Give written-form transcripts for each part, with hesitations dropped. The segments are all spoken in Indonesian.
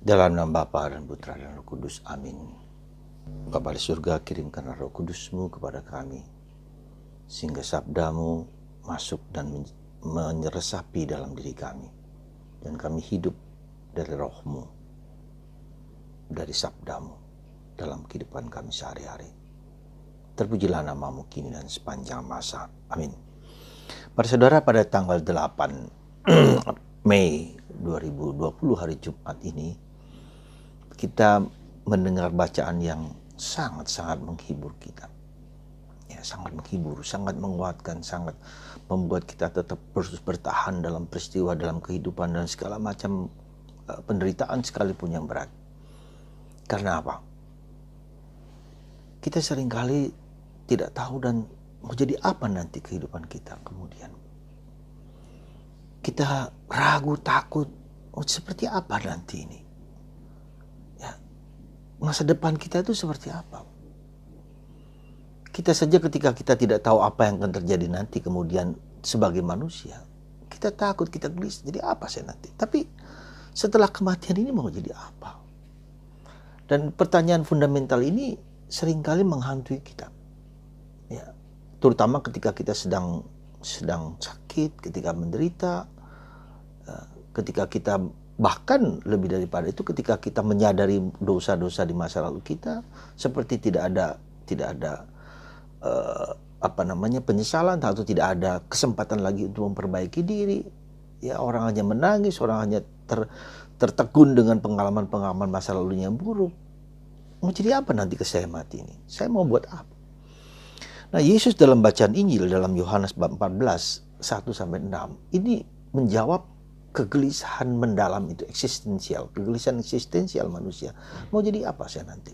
Dalam nama Bapa dan Putra dan Roh Kudus, amin. Bapa di surga, kirimkanlah Roh Kudus-Mu kepada kami, sehingga sabda-Mu masuk dan meresapi dalam diri kami, dan kami hidup dari Roh-Mu, dari sabda-Mu dalam kehidupan kami sehari-hari. Terpujilah nama-Mu kini dan sepanjang masa, amin. Para saudara, pada tanggal 8 Mei 2020 hari Jumat ini, kita mendengar bacaan yang sangat-sangat menghibur kita. Ya, sangat menghibur, sangat menguatkan, sangat membuat kita tetap terus bertahan dalam peristiwa, dalam kehidupan dan segala macam penderitaan sekalipun yang berat. Karena apa? Kita seringkali tidak tahu dan mau jadi apa nanti kehidupan kita kemudian. Kita ragu, takut, seperti apa nanti ini? Masa depan kita itu seperti apa? Kita saja ketika kita tidak tahu apa yang akan terjadi nanti kemudian sebagai manusia, kita takut, kita gelisah, jadi apa saya nanti? Tapi setelah kematian ini mau jadi apa? Dan pertanyaan fundamental ini seringkali menghantui kita. Ya, terutama ketika kita sedang sakit, ketika menderita, ketika kita bahkan lebih daripada itu ketika kita menyadari dosa-dosa di masa lalu kita, seperti tidak ada penyesalan atau tidak ada kesempatan lagi untuk memperbaiki diri. Ya, orang hanya menangis, orang hanya tertegun dengan pengalaman-pengalaman masa lalunya yang buruk. Mau jadi apa nanti saya mati ini? Saya mau buat apa? Nah, Yesus dalam bacaan Injil dalam Yohanes bab 14 1-6 ini menjawab kegelisahan mendalam itu, eksistensial, kegelisahan eksistensial manusia. Mau jadi apa saya nanti?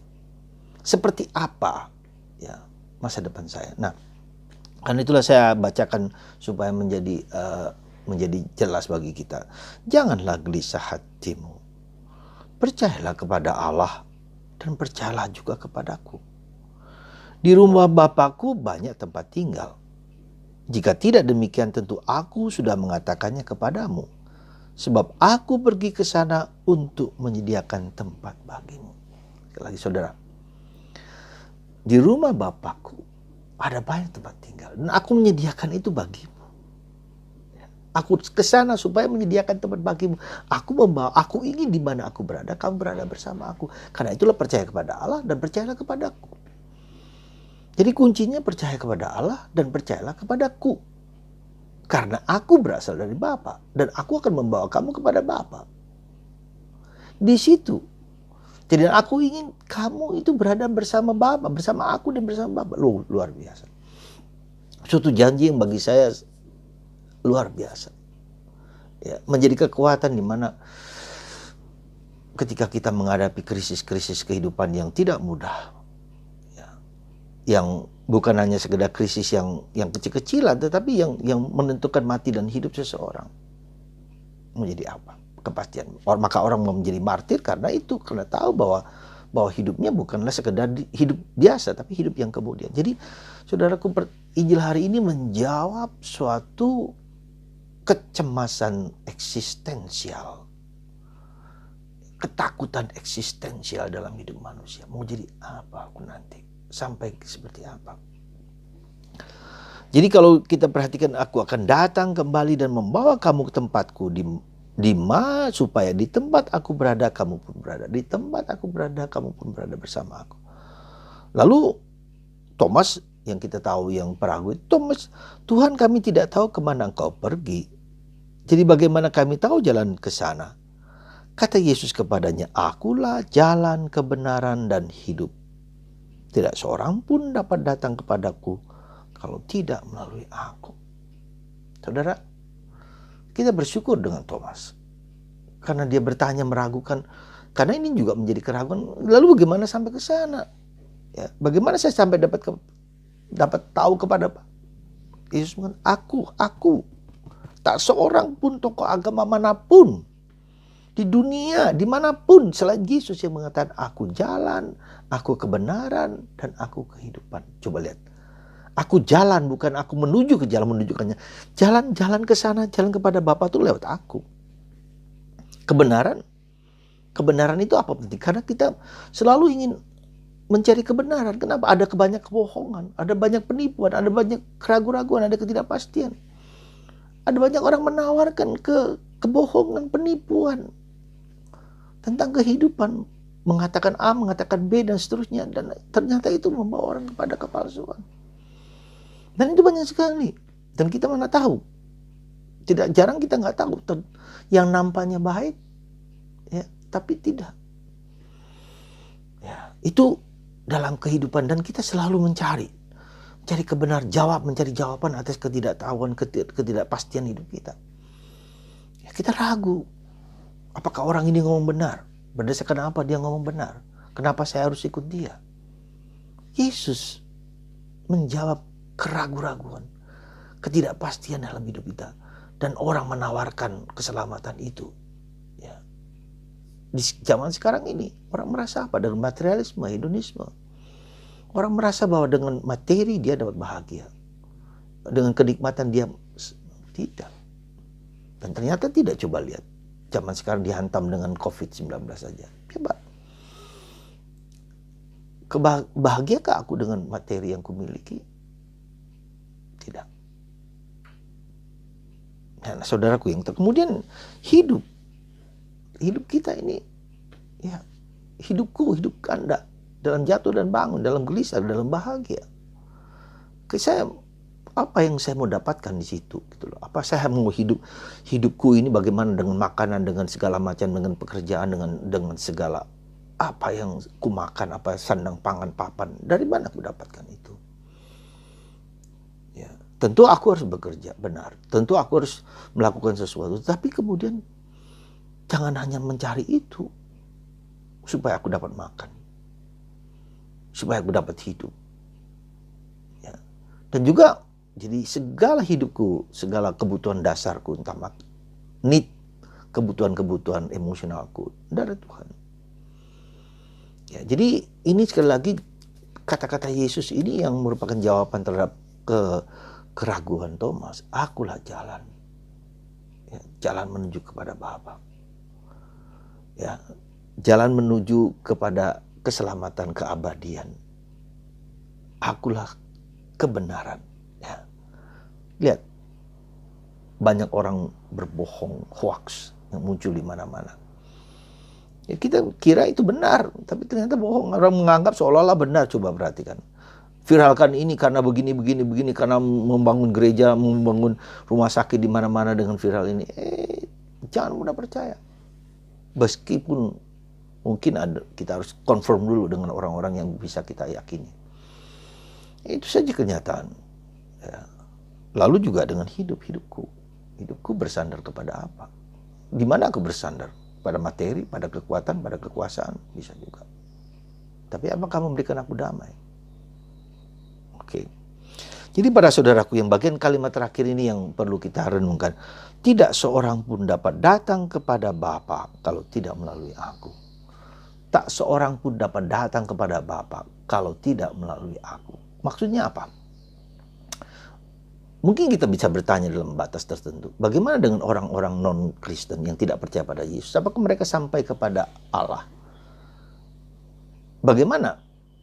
Seperti apa ya masa depan saya? Nah, karena itulah saya bacakan supaya menjadi jelas bagi kita. Janganlah gelisah hatimu. Percayalah kepada Allah dan percayalah juga kepadaku. Di rumah Bapakku banyak tempat tinggal. Jika tidak demikian, tentu aku sudah mengatakannya kepadamu. Sebab aku pergi ke sana untuk menyediakan tempat bagimu. Sekali lagi saudara, di rumah Bapakku ada banyak tempat tinggal, dan aku menyediakan itu bagimu. Aku ke sana supaya menyediakan tempat bagimu. Aku ingin di mana aku berada, kamu berada bersama aku. Karena itulah percaya kepada Allah dan percayalah kepadaku. Jadi kuncinya percaya kepada Allah dan percayalah kepadaku. Karena aku berasal dari Bapa dan aku akan membawa kamu kepada Bapa. Di situ. Jadi aku ingin kamu itu berada bersama Bapa, bersama aku dan bersama Bapa. Luar biasa. Suatu janji yang bagi saya luar biasa. Ya, menjadi kekuatan di mana ketika kita menghadapi krisis-krisis kehidupan yang tidak mudah. Ya, yang bukan hanya sekedar krisis yang kecil-kecilan, tetapi yang menentukan mati dan hidup seseorang. Menjadi apa? Kepastian. Maka orang mau menjadi martir karena itu, karena tahu bahwa hidupnya bukanlah sekedar hidup biasa, tapi hidup yang kemudian. Jadi, saudaraku, Injil hari ini menjawab suatu kecemasan eksistensial, ketakutan eksistensial dalam hidup manusia. Mau jadi apa aku nanti? Sampai seperti apa? Jadi kalau kita perhatikan, aku akan datang kembali dan membawa kamu ke tempatku supaya di tempat aku berada kamu pun berada, di tempat aku berada kamu pun berada bersama aku. Lalu Thomas yang kita tahu yang peragu, Thomas, Tuhan, kami tidak tahu kemana engkau pergi. Jadi bagaimana kami tahu jalan ke sana? Kata Yesus kepadanya, akulah jalan, kebenaran dan hidup. Tidak seorang pun dapat datang kepadaku kalau tidak melalui aku. Saudara, kita bersyukur dengan Thomas. Karena dia bertanya, meragukan. Karena ini juga menjadi keraguan. Lalu bagaimana sampai ke sana? Ya, bagaimana saya sampai dapat tahu kepada Yesus mengatakan, aku. Tak seorang pun tokoh agama manapun di dunia, dimanapun selain Yesus yang mengatakan, aku jalan, aku kebenaran, dan aku kehidupan. Coba lihat. Aku jalan, bukan aku menuju ke jalan, menunjukkannya. Jalan ke sana, jalan kepada Bapa itu lewat aku. Kebenaran, Kebenaran itu apa penting? Karena kita selalu ingin mencari kebenaran. Kenapa? Ada banyak kebohongan, ada banyak penipuan, ada banyak keraguan-raguan, ada ketidakpastian. Ada banyak orang menawarkan kebohongan, penipuan tentang kehidupan, mengatakan A, mengatakan B, dan seterusnya. Dan ternyata itu membawa orang kepada kepalsuan. Dan itu banyak sekali. Dan kita mana tahu. Tidak jarang kita nggak tahu. Yang nampaknya baik, ya, tapi tidak. Ya, itu dalam kehidupan. Dan kita selalu mencari mencari jawaban atas ketidaktahuan, ketidakpastian hidup kita. Ya, kita ragu. Apakah orang ini ngomong benar? Berdasarkan apa dia ngomong benar? Kenapa saya harus ikut dia? Yesus menjawab keraguan-raguan, ketidakpastian dalam hidup kita. Dan orang menawarkan keselamatan itu. Ya. Di zaman sekarang ini, orang merasa apa? Dengan materialisme, hedonisme. Orang merasa bahwa dengan materi dia dapat bahagia. Dengan kenikmatan dia tidak. Dan ternyata tidak. Coba lihat. Zaman sekarang dihantam dengan COVID-19 saja. Coba. Bahagiakah aku dengan materi yang kumiliki? Tidak. Nah, saudaraku yang kemudian hidup kita ini, ya, hidupku, hidup Anda, dalam jatuh dan bangun, dalam gelisah, dalam bahagia. Apa yang saya mau dapatkan di situ, gitu loh. Apa saya mau hidupku ini bagaimana dengan makanan, dengan segala macam, dengan pekerjaan, dengan segala apa yang ku makan, apa sandang pangan papan, dari mana aku dapatkan itu? Ya, tentu aku harus bekerja, benar. Tentu aku harus melakukan sesuatu, tapi kemudian jangan hanya mencari itu supaya aku dapat makan, supaya aku dapat hidup. Ya. Dan juga jadi segala hidupku, segala kebutuhan dasarku, entah kebutuhan-kebutuhan emosionalku dari Tuhan. Ya, jadi ini sekali lagi kata-kata Yesus ini yang merupakan jawaban terhadap keraguan Thomas. Akulah jalan, ya, jalan menuju kepada Bapa. Ya, jalan menuju kepada keselamatan, keabadian. Akulah kebenaran. Ya. Lihat, banyak orang berbohong, hoax yang muncul di mana-mana. Ya, kita kira itu benar, tapi ternyata bohong. Orang menganggap seolah-olah benar. Coba perhatikan. Viralkan ini karena begini, karena membangun gereja, membangun rumah sakit di mana-mana dengan viral ini. Jangan mudah percaya. Meskipun mungkin kita harus confirm dulu dengan orang-orang yang bisa kita yakini. Itu saja kenyataan. Ya. Lalu juga dengan hidupku bersandar kepada apa? Di mana aku bersandar? Pada materi, pada kekuatan, pada kekuasaan, bisa juga. Tapi apakah memberikan aku damai? Oke. Jadi pada saudaraku, yang bagian kalimat terakhir ini yang perlu kita renungkan. Tidak seorang pun dapat datang kepada Bapa kalau tidak melalui aku. Tak seorang pun dapat datang kepada Bapa kalau tidak melalui aku. Maksudnya apa? Mungkin kita bisa bertanya dalam batas tertentu. Bagaimana dengan orang-orang non-Kristen yang tidak percaya pada Yesus? Apakah mereka sampai kepada Allah? Bagaimana?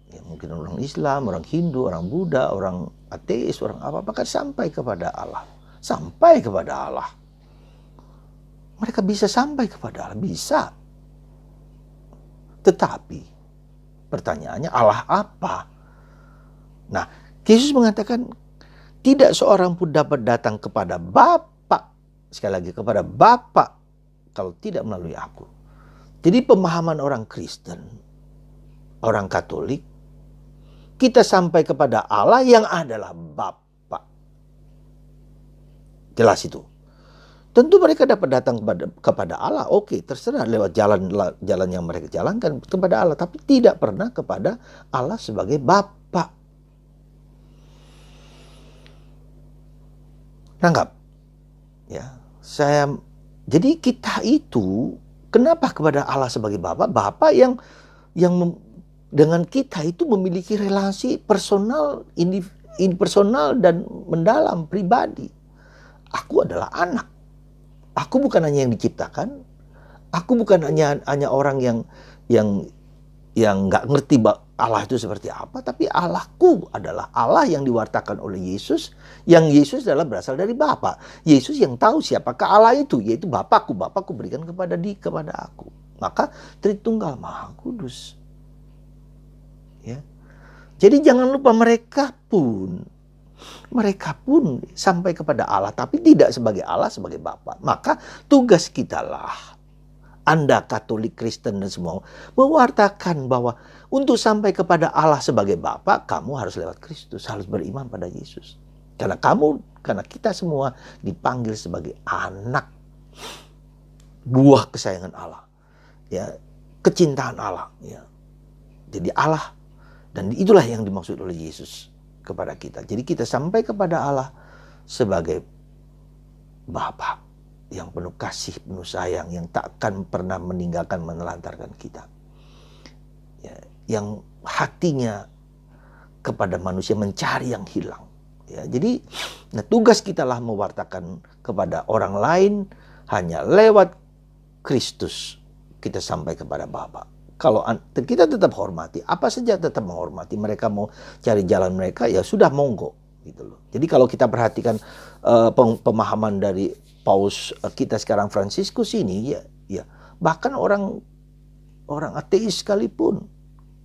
Ya, mungkin orang Islam, orang Hindu, orang Buddha, orang ateis, orang apa. Apakah sampai kepada Allah? Sampai kepada Allah. Mereka bisa sampai kepada Allah. Bisa. Tetapi pertanyaannya, Allah apa? Nah, Yesus mengatakan, tidak seorang pun dapat datang kepada Bapa, sekali lagi kepada Bapa, kalau tidak melalui aku. Jadi pemahaman orang Kristen, orang Katolik, kita sampai kepada Allah yang adalah Bapa. Jelas itu. Tentu mereka dapat datang kepada Allah, oke, terserah lewat jalan yang mereka jalankan kepada Allah, tapi tidak pernah kepada Allah sebagai Bapa. Nanggap, ya, jadi kita itu kenapa kepada Allah sebagai Bapa? Bapa yang dengan kita itu memiliki relasi personal, personal dan mendalam, pribadi. Aku adalah anak. Aku bukan hanya yang diciptakan, Aku bukan hanya orang yang nggak ngerti Allah itu seperti apa, tapi Allahku adalah Allah yang diwartakan oleh Yesus, yang Yesus adalah berasal dari Bapa. Yesus yang tahu siapakah Allah itu, yaitu Bapakku berikan kepada aku. Maka Tritunggal Maha Kudus. Ya. Jadi jangan lupa mereka pun sampai kepada Allah, tapi tidak sebagai Allah, sebagai Bapa. Maka tugas kita lah, Anda Katolik, Kristen dan semua, mewartakan bahwa untuk sampai kepada Allah sebagai Bapa, kamu harus lewat Kristus, harus beriman pada Yesus. Karena kita semua dipanggil sebagai anak, buah kesayangan Allah, ya, kecintaan Allah, ya. Jadi Allah, dan itulah yang dimaksud oleh Yesus kepada kita. Jadi kita sampai kepada Allah sebagai Bapa yang penuh kasih, penuh sayang, yang takkan pernah meninggalkan, menelantarkan kita. Ya, yang hatinya kepada manusia mencari yang hilang. Ya, jadi tugas kita lah mewartakan kepada orang lain, hanya lewat Kristus kita sampai kepada Bapa. Kalau kita tetap hormati, apa saja tetap menghormati. Mereka mau cari jalan mereka, ya sudah, monggo gitu loh. Jadi kalau kita perhatikan pemahaman dari Paus kita sekarang, Fransiskus ini, ya bahkan orang ateis sekalipun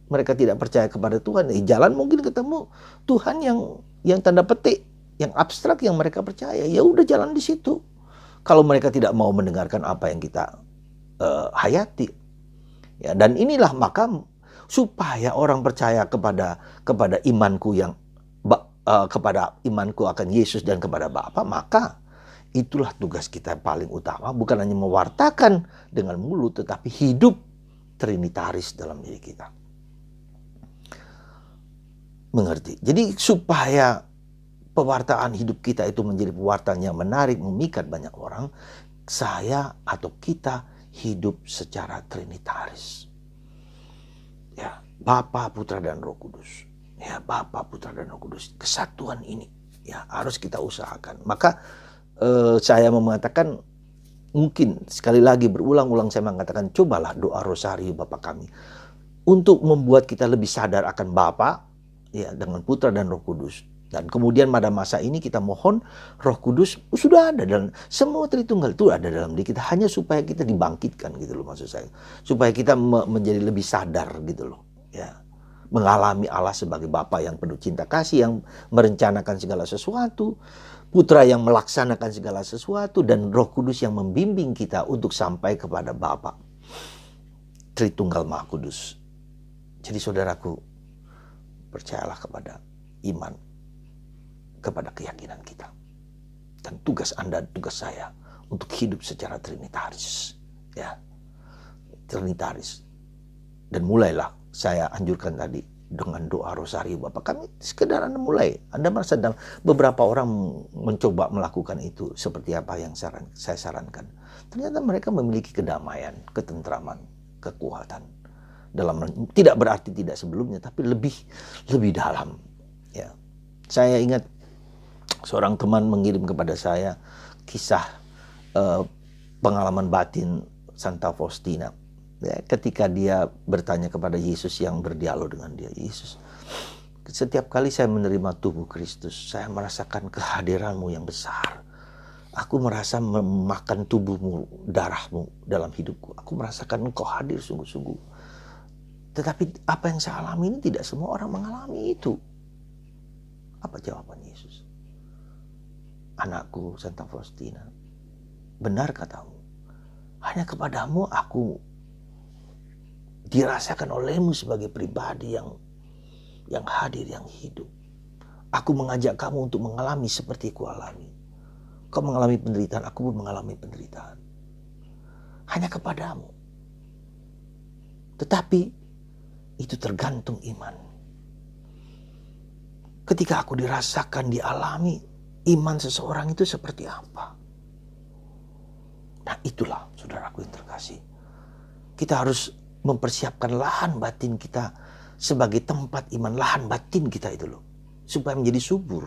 mereka tidak percaya kepada Tuhan, jalan mungkin ketemu Tuhan yang tanda petik, yang abstrak, yang mereka percaya, ya udah jalan di situ. Kalau mereka tidak mau mendengarkan apa yang kita hayati, ya, dan inilah maka supaya orang percaya kepada imanku kepada imanku akan Yesus dan kepada Bapa, maka itulah tugas kita yang paling utama, bukan hanya mewartakan dengan mulut, tetapi hidup trinitaris dalam diri kita. Mengerti? Jadi supaya pewartaan hidup kita itu menjadi pewartaan yang menarik, memikat banyak orang, saya atau kita hidup secara trinitaris. Ya, Bapa, Putra dan Roh Kudus. Ya, Bapa, Putra dan Roh Kudus. Kesatuan ini, ya, harus kita usahakan. Maka saya mengatakan, mungkin sekali lagi berulang-ulang saya mengatakan, cobalah doa Rosario Bapa Kami untuk membuat kita lebih sadar akan Bapa, ya, dengan Putra dan Roh Kudus. Dan kemudian pada masa ini kita mohon Roh Kudus sudah ada, dan semua Tritunggal itu ada dalam diri kita, hanya supaya kita dibangkitkan gitu loh, maksud saya. Supaya kita menjadi lebih sadar gitu loh, ya. Mengalami Allah sebagai Bapa yang penuh cinta kasih, yang merencanakan segala sesuatu, Putra yang melaksanakan segala sesuatu, dan Roh Kudus yang membimbing kita untuk sampai kepada Bapa. Tritunggal Maha Kudus. Jadi saudaraku, percayalah kepada iman, kepada keyakinan kita. Dan tugas Anda, tugas saya untuk hidup secara trinitaris, ya. Trinitaris. Dan mulailah, saya anjurkan tadi dengan doa Rosario Bapa Kami, sekedar Anda mulai. Anda merasa beberapa orang mencoba melakukan itu, seperti apa yang saya sarankan. Ternyata mereka memiliki kedamaian, ketentraman, kekuatan. Tidak berarti tidak sebelumnya, tapi lebih dalam. Ya, saya ingat seorang teman mengirim kepada saya kisah pengalaman batin Santa Faustina. Ya, ketika dia bertanya kepada Yesus yang berdialog dengan dia, Yesus, setiap kali saya menerima tubuh Kristus, saya merasakan kehadiranmu yang besar. Aku merasa memakan tubuhmu, darahmu dalam hidupku. Aku merasakan engkau hadir sungguh-sungguh. Tetapi apa yang saya alami ini tidak semua orang mengalami itu. Apa jawaban Yesus? Anakku Santa Faustina, benar katamu. Hanya kepadamu aku dirasakan olehmu sebagai pribadi yang hadir, yang hidup. Aku mengajak kamu untuk mengalami seperti ku alami. Kau mengalami penderitaan, aku pun mengalami penderitaan. Hanya kepadamu. Tetapi itu tergantung iman. Ketika aku dirasakan, dialami, iman seseorang itu seperti apa? Nah, itulah saudaraku yang terkasih. Kita harus mempersiapkan lahan batin kita sebagai tempat iman, lahan batin kita itu loh, supaya menjadi subur,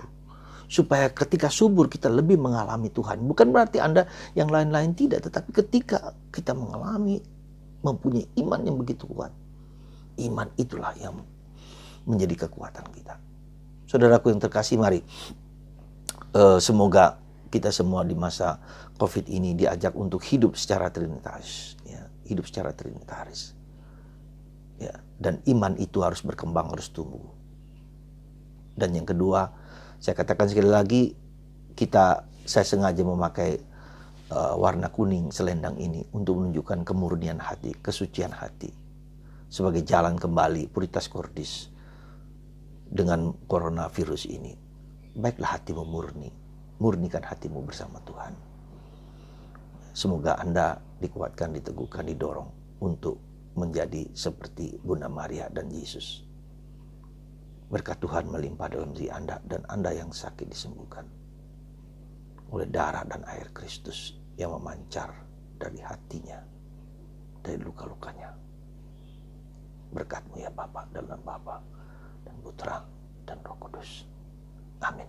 Supaya ketika subur kita lebih mengalami Tuhan. Bukan berarti Anda yang lain-lain tidak, tetapi ketika kita mengalami, mempunyai iman yang begitu kuat, iman itulah yang menjadi kekuatan kita. Saudaraku yang terkasih, mari semoga kita semua di masa COVID ini diajak untuk hidup secara trinitaris, ya, hidup secara trinitaris. Ya, dan iman itu harus berkembang, harus tumbuh. Dan yang kedua, saya katakan sekali lagi, saya sengaja memakai warna kuning selendang ini untuk menunjukkan kemurnian hati, kesucian hati, sebagai jalan kembali puritas cordis dengan coronavirus ini. Baiklah hatimu murni, murnikan hatimu bersama Tuhan. Semoga Anda dikuatkan, diteguhkan, didorong untuk menjadi seperti Bunda Maria dan Yesus. Berkat Tuhan melimpah dalam diri Anda, dan Anda yang sakit disembuhkan oleh darah dan air Kristus yang memancar dari hatinya, dari luka-lukanya. Berkat-Mu ya Bapa, dalam Bapa dan Putra dan Roh Kudus. Amin.